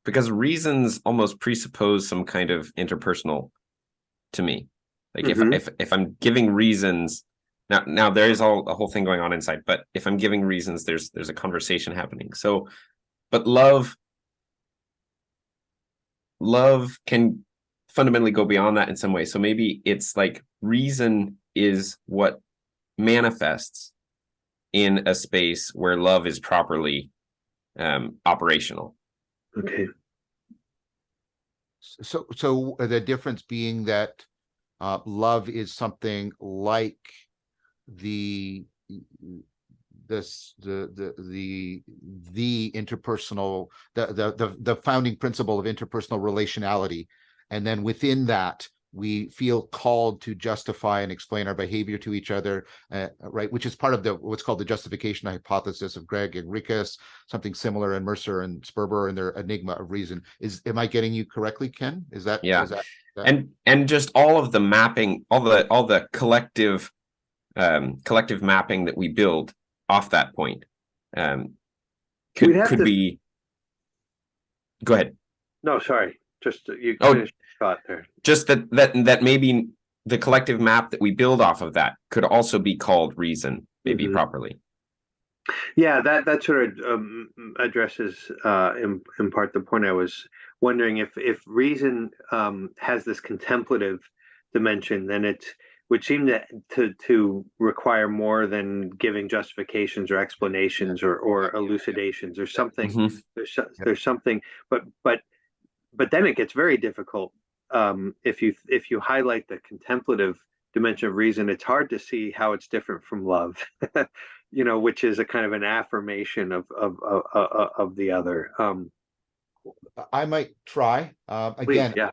because reasons almost presuppose some kind of interpersonal to me. Like if I'm giving reasons. Now there is a whole thing going on inside, but if I'm giving reasons, there's a conversation happening. So, but love can fundamentally go beyond that in some way. So maybe it's like reason is what manifests in a space where love is properly operational. Okay. So the difference being that love is something like the interpersonal, the founding principle of interpersonal relationality, and then within that we feel called to justify and explain our behavior to each other, right? Which is part of what's called the justification hypothesis of Greg and Rikas, something similar in Mercer and Sperber and their enigma of reason. Am I getting you correctly, Ken? Is that? Yeah. And just all of the mapping, all the collective mapping that we build off that point could be. Go ahead. No, sorry. Just you finished your thought there. Just that maybe the collective map that we build off of that could also be called reason, maybe properly. Yeah, that sort of addresses in part the point I was wondering. If reason has this contemplative dimension, then it would seem to require more than giving justifications or explanations or elucidations or something. There's something, but then it gets very difficult. If you highlight the contemplative dimension of reason, it's hard to see how it's different from love, which is a kind of an affirmation of the other. I might try again. Please, yeah.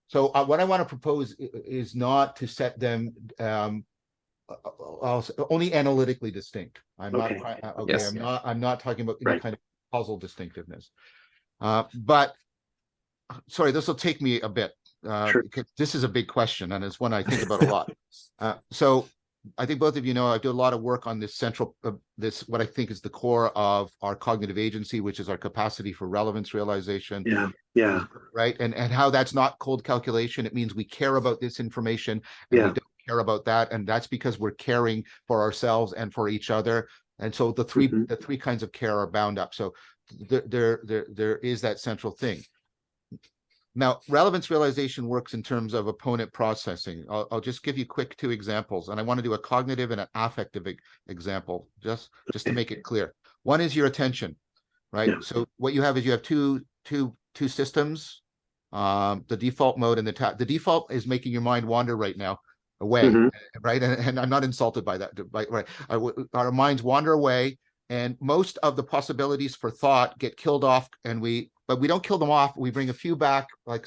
So what I want to propose is not to set them only analytically distinct. I'm not. Okay. Yes. I'm not talking about any kind of causal distinctiveness. But sorry, this will take me a bit. Because this is a big question, and it's one I think about a lot. So I think both of you know I do a lot of work on this central, what I think is the core of our cognitive agency, which is our capacity for relevance realization. Yeah. Right, and how that's not cold calculation. It means we care about this information, and we don't care about that, and that's because we're caring for ourselves and for each other. And so the three kinds of care are bound up. So there is that central thing. Now, relevance realization works in terms of opponent processing. I'll just give you quick two examples, and I want to do a cognitive and an affective example, just to make it clear. One is your attention, right? Yeah. So what you have is you have two systems, the default mode and the default is making your mind wander right now away, right? And I'm not insulted by that, right? Our minds wander away, and most of the possibilities for thought get killed off, and we but we don't kill them off. We bring a few back, like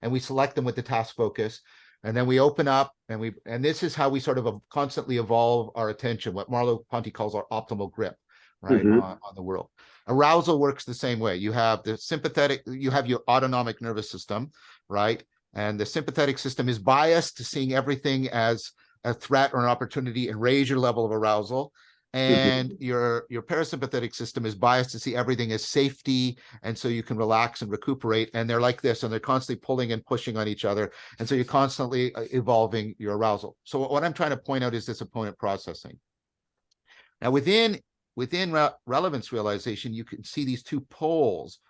we select them with the task focus. And then we open up and this is how we sort of constantly evolve our attention, what Merleau-Ponty calls our optimal grip, right, on the world. Arousal works the same way. You have the sympathetic, you have your autonomic nervous system, right? And the sympathetic system is biased to seeing everything as a threat or an opportunity and raise your level of arousal. And your parasympathetic system is biased to see everything as safety, and so you can relax and recuperate. And they're like this, and they're constantly pulling and pushing on each other, and so you're constantly evolving your arousal. So what I'm trying to point out is this opponent processing. Now within relevance realization, you can see these two poles,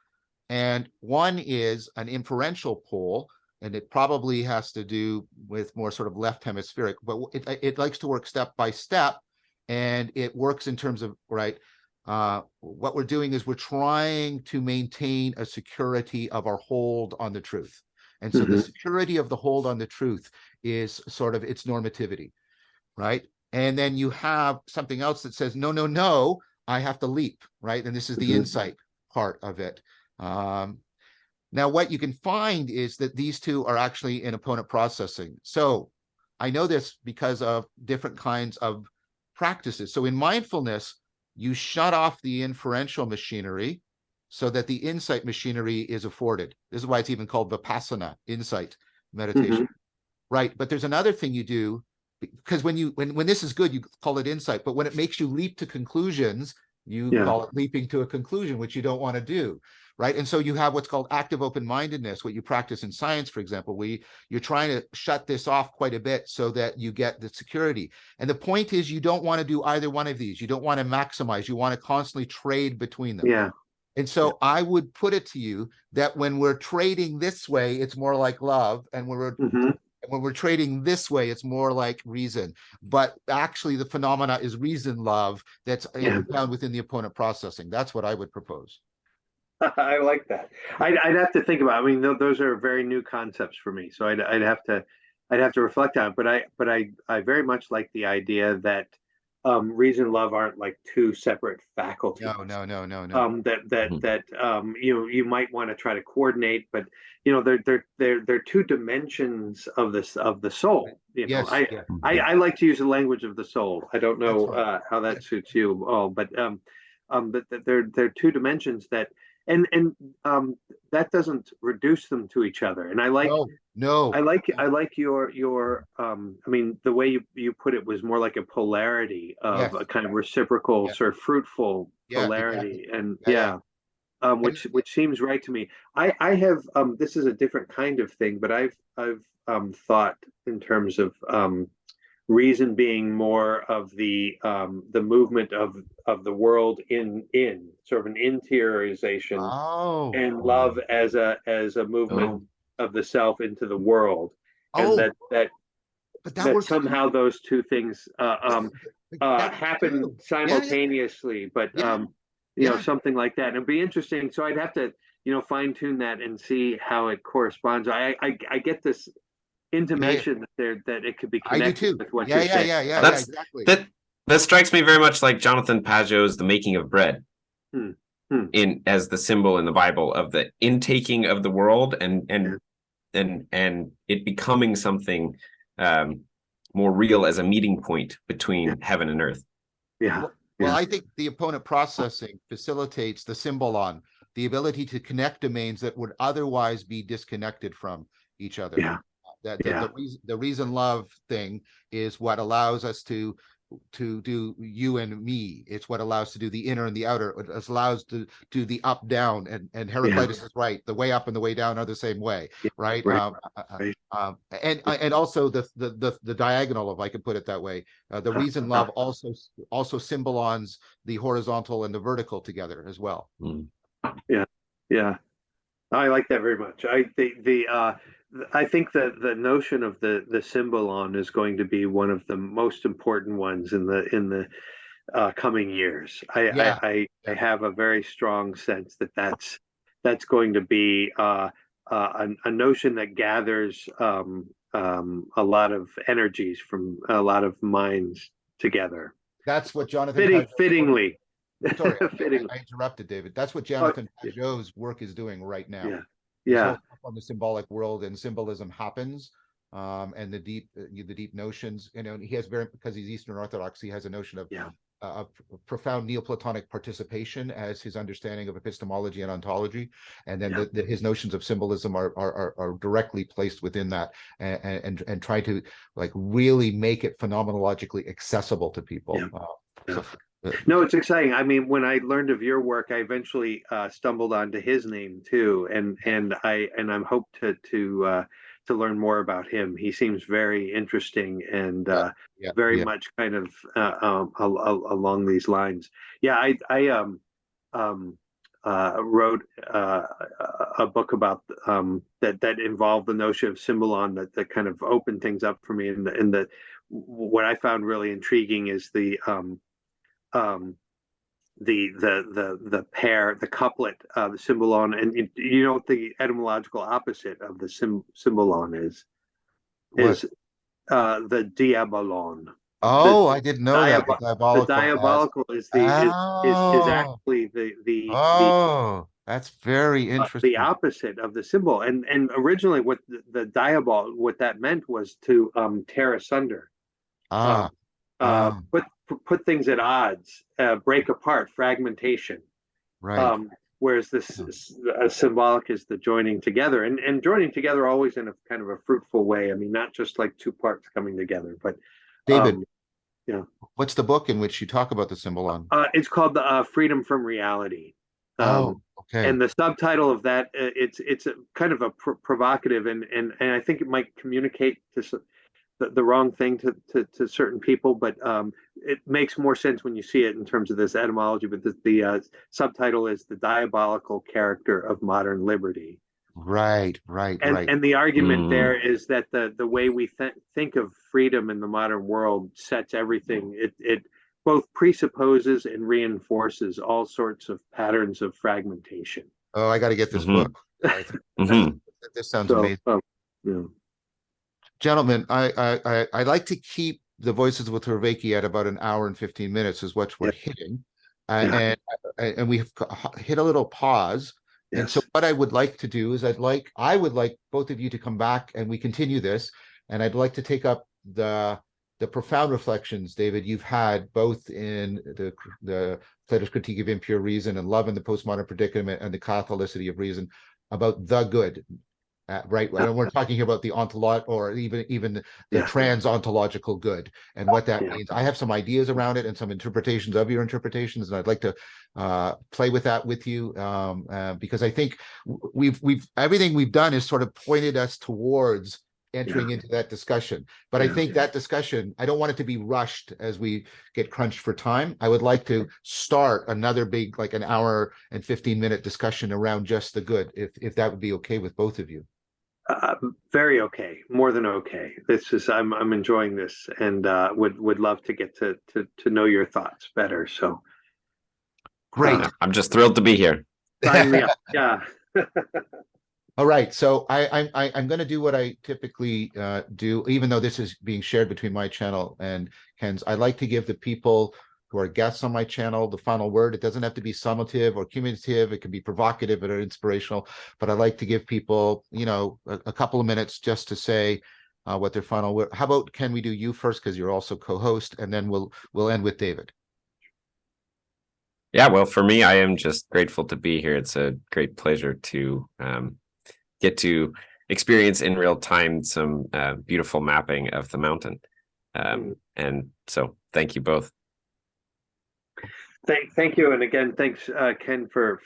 and one is an inferential pole, and it probably has to do with more sort of left hemispheric, but it likes to work step by step. And it works in terms of, right, what we're doing is we're trying to maintain a security of our hold on the truth. And so the security of the hold on the truth is sort of its normativity, right? And then you have something else that says, no, I have to leap, right? And this is the insight part of it. Now, what you can find is that these two are actually in opponent processing. So I know this because of different kinds of practices. So in mindfulness, you shut off the inferential machinery so that the insight machinery is afforded. This is why it's even called vipassana, insight meditation, right? But there's another thing you do, because when this is good, you call it insight, but when it makes you leap to conclusions, you call it leaping to a conclusion, which you don't want to do, right? And so you have what's called active open-mindedness, what you practice in science, for example, where you're trying to shut this off quite a bit so that you get the security. And the point is, you don't want to do either one of these. You don't want to maximize. You want to constantly trade between them. Yeah. And so I would put it to you that when we're trading this way, it's more like love, and when we're trading this way, it's more like reason. But actually, the phenomena is reason love that's found within the opponent processing. That's what I would propose. I like that. I'd have to think about it. I mean, those are very new concepts for me, so I'd have to reflect on it. But I very much like the idea that reason and love aren't like two separate faculties. No. That you might want to try to coordinate, but they're two dimensions of the soul. I like to use the language of the soul. I don't know how that suits you all, but they're two dimensions that. And that doesn't reduce them to each other. And I like I like your I mean, the way you put it was more like a polarity of a kind of reciprocal sort of fruitful polarity. Exactly. And which seems right to me. I have this is a different kind of thing, but I've thought in terms of reason being more of the movement of the world in sort of an interiorization, and love as a movement of the self into the world, and that somehow those two things happen simultaneously, but something like that. And it'd be interesting. So I'd have to fine tune that and see how it corresponds. I get this intimation that it could be connected with what you're saying. Exactly. That strikes me very much like Jonathan Pageau's The Making of Bread, as the symbol in the Bible of the intaking of the world and it becoming something more real as a meeting point between heaven and earth. Well, I think the opponent processing facilitates the symbolon, the ability to connect domains that would otherwise be disconnected from each other. The reason love thing is what allows us to do you and me. It's what allows to do the inner and the outer. It allows to do the up down, and Heraclitus is right. The way up and the way down are the same way, right? And also the diagonal, if I could put it that way. The reason love also symbolons the horizontal and the vertical together as well. Yeah, I like that very much. I think that the notion of the Symbolon is going to be one of the most important ones in the coming years. I have a very strong sense that that's going to be a notion that gathers a lot of energies from a lot of minds together. That's what Jonathan fittingly. Sorry, Fitting. I interrupted, David. That's what Oh, Jonathan Pajot's work is doing right now. yeah, His yeah, whole stuff on the symbolic world and symbolism happens, and the deep notions. You know, and he has because he's Eastern Orthodox, he has a notion of yeah, profound Neoplatonic participation as his understanding of epistemology and ontology, and then yeah. his notions of symbolism are directly placed within that, and try to like really make it phenomenologically accessible to people. Yeah. So, No, it's exciting. I mean, when I learned of your work, I eventually stumbled onto his name too, and I'm hoped to learn more about him. He seems very interesting and yeah, yeah, very yeah. much kind of along these lines. Yeah, I wrote a book about that involved the notion of Symbolon that kind of opened things up for me. And the what I found really intriguing is um, the pair, the couplet, the Symbolon, and you know what the etymological opposite of the Symbolon What? is the diabolon. The Oh, I didn't know that. The the diabolical as diabolical is oh, actually the oh, that's very the interesting. opposite of the symbol. And originally, what the diabol, what that meant was to tear asunder, um, Ah, ah, put things at odds, break apart, fragmentation. right. Whereas this symbolic is the joining together, and joining together always in a kind of a fruitful way. I mean, not just like two parts coming together, but David, you know, what's the book in which you talk about the symbolon? it's called Freedom from Reality. Oh, Um, okay. and the subtitle of that, it's a kind of a provocative, and I think it might communicate to the wrong thing to certain people, but it makes more sense when you see it in terms of this etymology. But the subtitle is The Diabolical Character of Modern Liberty. Right, right, right. And the argument Mm. there is that the way we think of freedom in the modern world sets everything. It both presupposes and reinforces all sorts of patterns of fragmentation. Oh, I got to get this Hmm. book. I think Hmm. this sounds So, amazing. yeah, Gentlemen, I like to keep the Voices with Vervaeke at about an hour and 15 minutes is what we're yeah, hitting. yeah, And we've hit a little pause. And so yes, what I would like to do is I would like both of you to come back and we continue this. And I'd like to take up the profound reflections, David, you've had both in the Plato's Critique of Impure Reason and Love in the Postmodern Predicament and the Catholicity of Reason about the good. Right, yeah, and we're talking here about the ontological or even the yeah, trans-ontological good and what that yeah. means. I have some ideas around it and some interpretations of your interpretations, and I'd like to play with that with you because I think we've everything we've done is sort of pointed us towards entering into that discussion. But I Yeah. think that discussion, I don't want it to be rushed as we get crunched for time. I would like to start another big, like an hour and 15-minute discussion around just the good, if that would be okay with both of you. Very okay, more than okay. This is I'm enjoying this, and would love to get to know your thoughts better. So Great. I'm just thrilled to be here. sign me up. Yeah. All right, so I'm going to do what I typically do, even though this is being shared between my channel and Ken's. I like to give the people who are guests on my channel the final word. It doesn't have to be summative or cumulative. It can be provocative or inspirational, but I like to give people, you know, a couple of minutes just to say what their final word. How about, Ken, we do you first because you're also co-host, and then we'll end with David. Yeah, well, for me, I am just grateful to be here. It's a great pleasure to get to experience in real time some beautiful mapping of the mountain. And so thank you both. Thank you, and again, thanks, Ken, for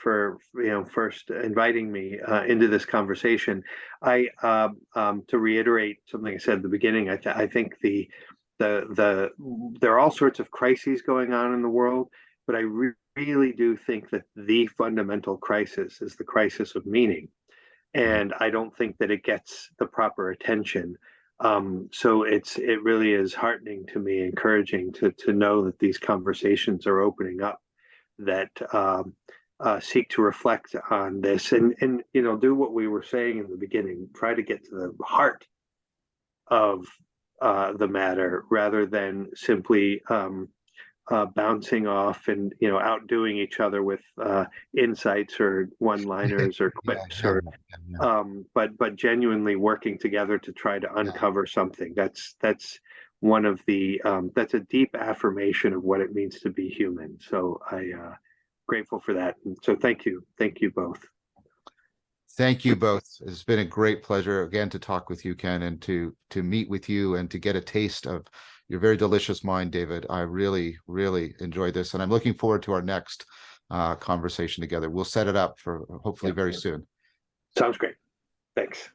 first inviting me into this conversation. I to reiterate something I said at the beginning. I think there are all sorts of crises going on in the world, but I really do think that the fundamental crisis is the crisis of meaning, and I don't think that it gets the proper attention. So it really is heartening to me, encouraging to know that these conversations are opening up that seek to reflect on this and do what we were saying in the beginning, try to get to the heart of the matter rather than simply bouncing off and outdoing each other with insights or one-liners or quips, but genuinely working together to try to uncover something. That's one of the that's a deep affirmation of what it means to be human. So I grateful for that. And so thank you both. Thank you both. It's been a great pleasure again to talk with you, Ken, and to meet with you and to get a taste of your very delicious mind, David. I really, really enjoyed this, and I'm looking forward to our next conversation together. We'll set it up for hopefully very soon. Sounds great. Thanks.